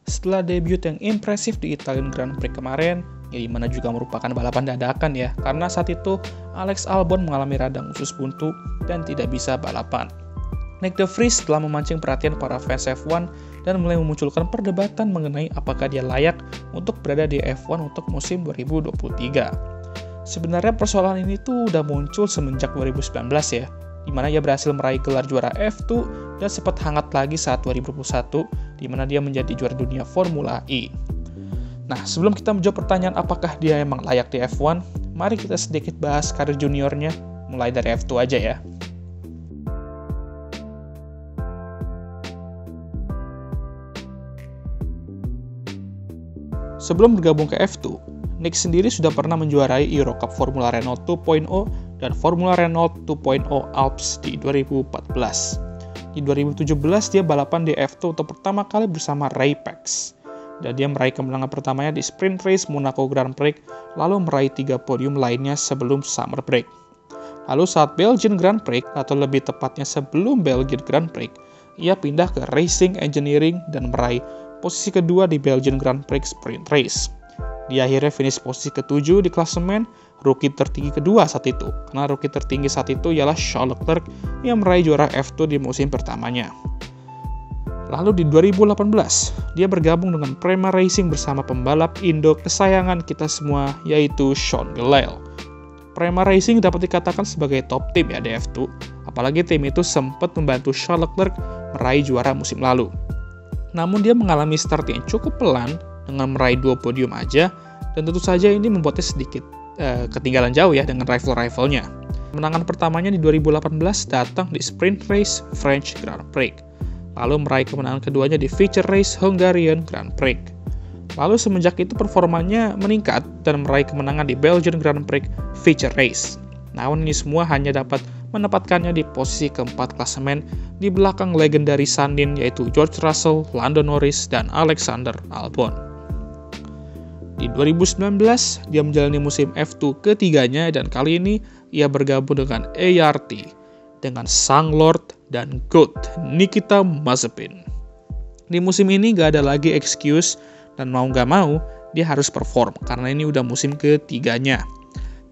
Setelah debut yang impresif di Italian Grand Prix kemarin, yang dimana juga merupakan balapan dadakan ya, karena saat itu Alex Albon mengalami radang usus buntu dan tidak bisa balapan. Nick De Vries telah memancing perhatian para fans F1 dan mulai memunculkan perdebatan mengenai apakah dia layak untuk berada di F1 untuk musim 2023. Sebenarnya persoalan ini tuh udah muncul semenjak 2019 ya, di mana ia berhasil meraih gelar juara F2 dan sempat hangat lagi saat 2021, di mana dia menjadi juara dunia Formula E. Nah, sebelum kita menjawab pertanyaan apakah dia emang layak di F1, mari kita sedikit bahas karir juniornya, mulai dari F2 aja ya. Sebelum bergabung ke F2, Nick sendiri sudah pernah menjuarai Eurocup Formula Renault 2.0 dan Formula Renault 2.0 Alps di 2014. Di 2017 dia balapan di F2 untuk pertama kali bersama Ray Pax. Dan dia meraih kemenangan pertamanya di Sprint Race Monaco Grand Prix, lalu meraih 3 podium lainnya sebelum summer break. Lalu saat Belgian Grand Prix, atau lebih tepatnya sebelum Belgian Grand Prix, ia pindah ke Racing Engineering dan meraih posisi kedua di Belgian Grand Prix Sprint Race. Dia akhirnya finish posisi ke-7 di klasemen, rookie tertinggi kedua saat itu, karena rookie tertinggi saat itu ialah Charles Leclerc yang meraih juara F2 di musim pertamanya. Lalu di 2018, dia bergabung dengan Prema Racing bersama pembalap Indo kesayangan kita semua, yaitu Sean Gelael. Prema Racing dapat dikatakan sebagai top tim ya di F2, apalagi tim itu sempat membantu Charles Leclerc meraih juara musim lalu. Namun dia mengalami start yang cukup pelan dengan meraih 2 podium aja, dan tentu saja ini membuatnya sedikit ketinggalan jauh ya dengan rival-rivalnya. Kemenangan pertamanya di 2018 datang di Sprint Race French Grand Prix, lalu meraih kemenangan keduanya di Feature Race Hungarian Grand Prix. Lalu semenjak itu performanya meningkat dan meraih kemenangan di Belgian Grand Prix Feature Race. Namun ini semua hanya dapat menempatkannya di posisi keempat klasemen di belakang legendaris Sandin yaitu George Russell, Lando Norris, dan Alexander Albon. Di 2019, dia menjalani musim F2 ketiganya dan kali ini ia bergabung dengan ART dengan sang Lord dan GOAT Nikita Mazepin. Di musim ini gak ada lagi excuse dan mau gak mau dia harus perform karena ini udah musim ketiganya.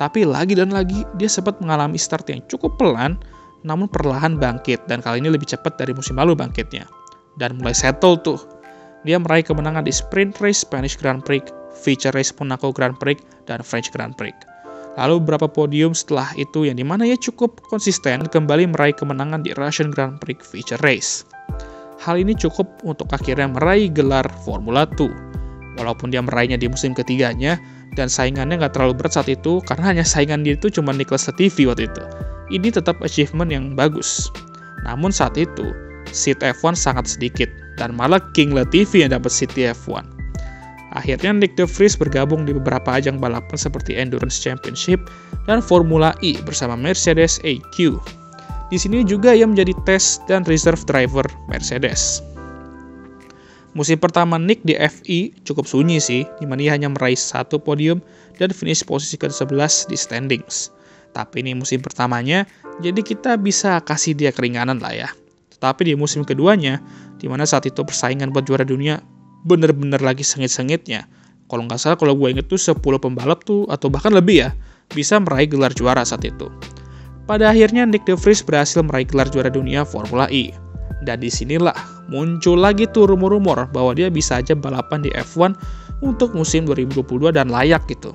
Tapi lagi dan lagi, dia sempat mengalami start yang cukup pelan, namun perlahan bangkit, dan kali ini lebih cepat dari musim lalu bangkitnya. Dan mulai settle tuh. Dia meraih kemenangan di Sprint Race Spanish Grand Prix, Feature Race Monaco Grand Prix, dan French Grand Prix. Lalu beberapa podium setelah itu yang dimana ia cukup konsisten kembali meraih kemenangan di Russian Grand Prix Feature Race. Hal ini cukup untuk akhirnya meraih gelar Formula 2. Walaupun dia meraihnya di musim ketiganya, dan saingannya nggak terlalu berat saat itu, karena hanya saingan dia itu cuma Nicholas Latifi waktu itu. Ini tetap achievement yang bagus. Namun saat itu, seat F1 sangat sedikit, dan malah King Latifi yang dapat seat di F1. Akhirnya Nick De Vries bergabung di beberapa ajang balapan seperti Endurance Championship dan Formula E bersama Mercedes AQ. Di sini juga ia menjadi test dan reserve driver Mercedes. Musim pertama Nick di FI cukup sunyi sih, di mana ia hanya meraih 1 podium dan finish posisi ke-11 di standings. Tapi ini musim pertamanya, jadi kita bisa kasih dia keringanan lah ya. Tetapi di musim keduanya, di mana saat itu persaingan buat juara dunia bener-bener lagi sengit-sengitnya. Kalau nggak salah, kalau gue inget tuh 10 pembalap tuh, atau bahkan lebih ya, bisa meraih gelar juara saat itu. Pada akhirnya Nick De Vries berhasil meraih gelar juara dunia Formula E. Dan disinilah muncul lagi tuh rumor-rumor bahwa dia bisa aja balapan di F1 untuk musim 2022 dan layak gitu.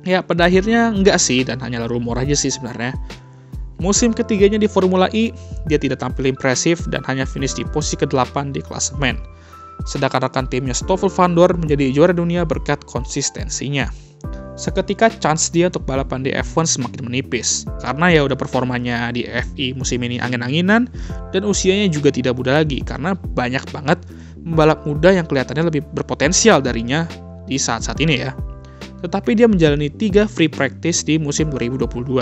Ya pada akhirnya enggak sih, dan hanyalah rumor aja sih sebenarnya. Musim ketiganya di Formula E, dia tidak tampil impresif dan hanya finish di posisi ke-8 di klasemen. Sedangkan rekan timnya Stoffel Vandoorne menjadi juara dunia berkat konsistensinya. Seketika chance dia untuk balapan di F1 semakin menipis, karena ya udah performanya di FI musim ini angin-anginan, dan usianya juga tidak muda lagi, karena banyak banget pembalap muda yang kelihatannya lebih berpotensial darinya di saat-saat ini ya. Tetapi dia menjalani 3 free practice di musim 2022.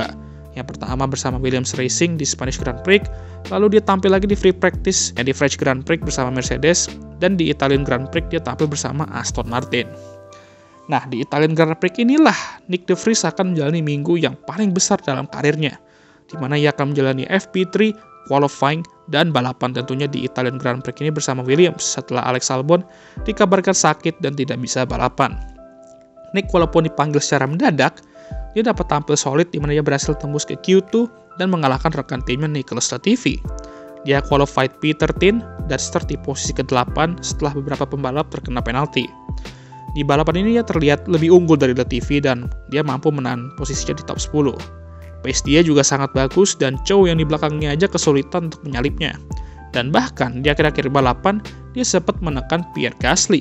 Yang pertama bersama Williams Racing di Spanish Grand Prix, lalu dia tampil lagi di free practice di French Grand Prix bersama Mercedes, dan di Italian Grand Prix dia tampil bersama Aston Martin. Nah, di Italian Grand Prix inilah Nick De Vries akan menjalani minggu yang paling besar dalam karirnya, di mana ia akan menjalani FP3 qualifying, dan balapan tentunya di Italian Grand Prix ini bersama Williams setelah Alex Albon dikabarkan sakit dan tidak bisa balapan. Nick walaupun dipanggil secara mendadak, dia dapat tampil solid di mana dia berhasil tembus ke Q2 dan mengalahkan rekan timnya Nicholas Latifi. Dia qualified P13 dan start di posisi ke-8 setelah beberapa pembalap terkena penalti. Di balapan ini dia terlihat lebih unggul dari Latifi dan dia mampu menahan posisinya di top 10. Pace dia juga sangat bagus dan Zhou yang di belakangnya aja kesulitan untuk menyalipnya. Dan bahkan di akhir-akhir balapan, dia sempat menekan Pierre Gasly.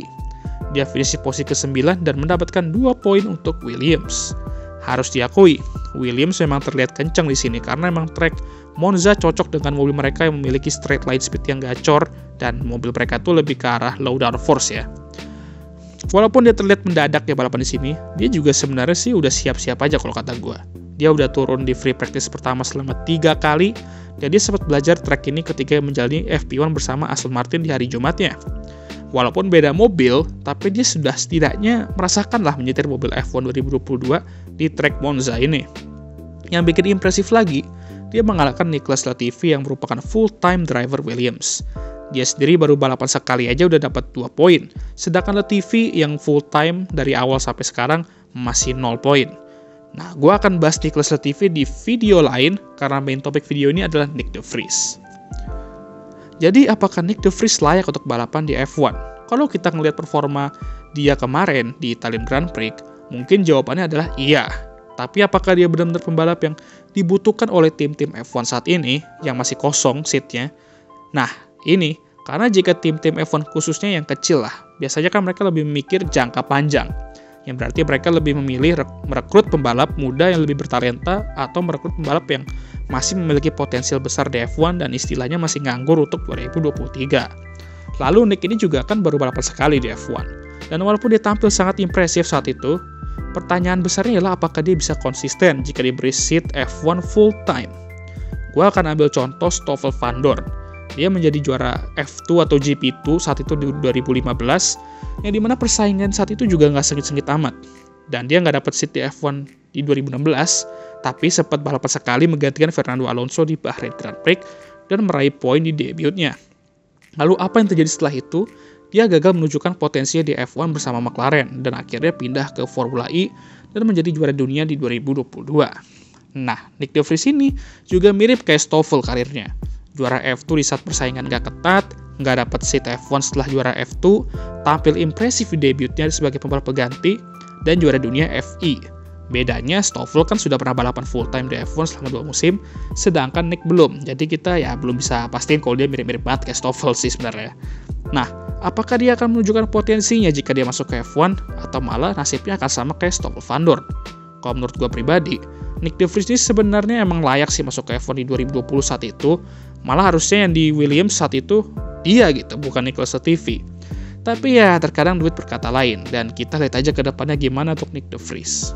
Dia finish di posisi ke-9 dan mendapatkan 2 poin untuk Williams. Harus diakui, Williams memang terlihat kencang di sini karena memang track Monza cocok dengan mobil mereka yang memiliki straight line speed yang gacor dan mobil mereka tuh lebih ke arah low downforce ya. Walaupun dia terlihat mendadak ya balapan di sini, dia juga sebenarnya sih udah siap-siap aja kalau kata gue. Dia udah turun di free practice pertama selama 3 kali, dan dia sempat belajar track ini ketika menjalani FP1 bersama Aston Martin di hari Jumatnya. Walaupun beda mobil, tapi dia sudah setidaknya merasakanlah menyetir mobil F1 2022 di track Monza ini. Yang bikin impresif lagi, dia mengalahkan Nicholas Latifi yang merupakan full-time driver Williams. Dia sendiri baru balapan sekali aja udah dapat 2 poin, sedangkan Latifi yang full-time dari awal sampai sekarang masih 0 poin. Nah, gue akan bahas Nicholas Latifi di video lain karena main topik video ini adalah Nick De Vries. Jadi, apakah Nick De Vries layak untuk balapan di F1? Kalau kita ngelihat performa dia kemarin di Italian Grand Prix, mungkin jawabannya adalah iya. Tapi apakah dia benar-benar pembalap yang dibutuhkan oleh tim-tim F1 saat ini, yang masih kosong seatnya? Nah, ini, karena jika tim-tim F1 khususnya yang kecil lah, biasanya kan mereka lebih memikir jangka panjang. Yang berarti mereka lebih memilih merekrut pembalap muda yang lebih bertalenta atau merekrut pembalap yang masih memiliki potensial besar di F1 dan istilahnya masih nganggur untuk 2023. Lalu Nick ini juga kan baru balapan sekali di F1. Dan walaupun dia tampil sangat impresif saat itu, pertanyaan besarnya adalah apakah dia bisa konsisten jika diberi seat F1 full time. Gua akan ambil contoh Stoffel Vandoorne. Dia menjadi juara F2 atau GP2 saat itu di 2015, yang dimana persaingan saat itu juga nggak sengit-sengit amat. Dan dia nggak dapat seat di F1 di 2016, tapi sempat balapan sekali menggantikan Fernando Alonso di Bahrain Grand Prix dan meraih poin di debutnya. Lalu apa yang terjadi setelah itu? Dia gagal menunjukkan potensinya di F1 bersama McLaren dan akhirnya pindah ke Formula E dan menjadi juara dunia di 2022. Nah, Nick De Vries ini juga mirip kayak Stoffel karirnya. Juara F2 di saat persaingan gak ketat, gak dapat seat F1 setelah juara F2, tampil impresif di debutnya sebagai pembalap pengganti, dan juara dunia FI. Bedanya, Stoffel kan sudah pernah balapan full time di F1 selama 2 musim, sedangkan Nick belum. Jadi kita ya belum bisa pastiin kalau dia mirip-mirip banget kayak Stoffel sih sebenarnya. Nah, apakah dia akan menunjukkan potensinya jika dia masuk ke F1, atau malah nasibnya akan sama kayak Stoffel Vandoorne? Kalau menurut gue pribadi, Nick De Vries ini sebenarnya emang layak sih masuk ke F1 di 2020 saat itu. Malah harusnya yang di Williams saat itu dia gitu, bukan Nicholas Latifi. Tapi ya terkadang duit berkata lain, dan kita lihat aja ke depannya gimana untuk Nick De Vries.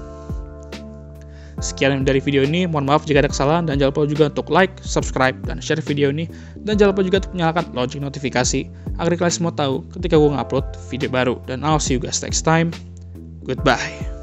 Sekian dari video ini, mohon maaf jika ada kesalahan, dan jangan lupa juga untuk like, subscribe, dan share video ini. Dan jangan lupa juga untuk menyalakan lonceng notifikasi, agar kalian semua tahu ketika gue ngupload video baru. Dan I'll see you guys next time. Goodbye.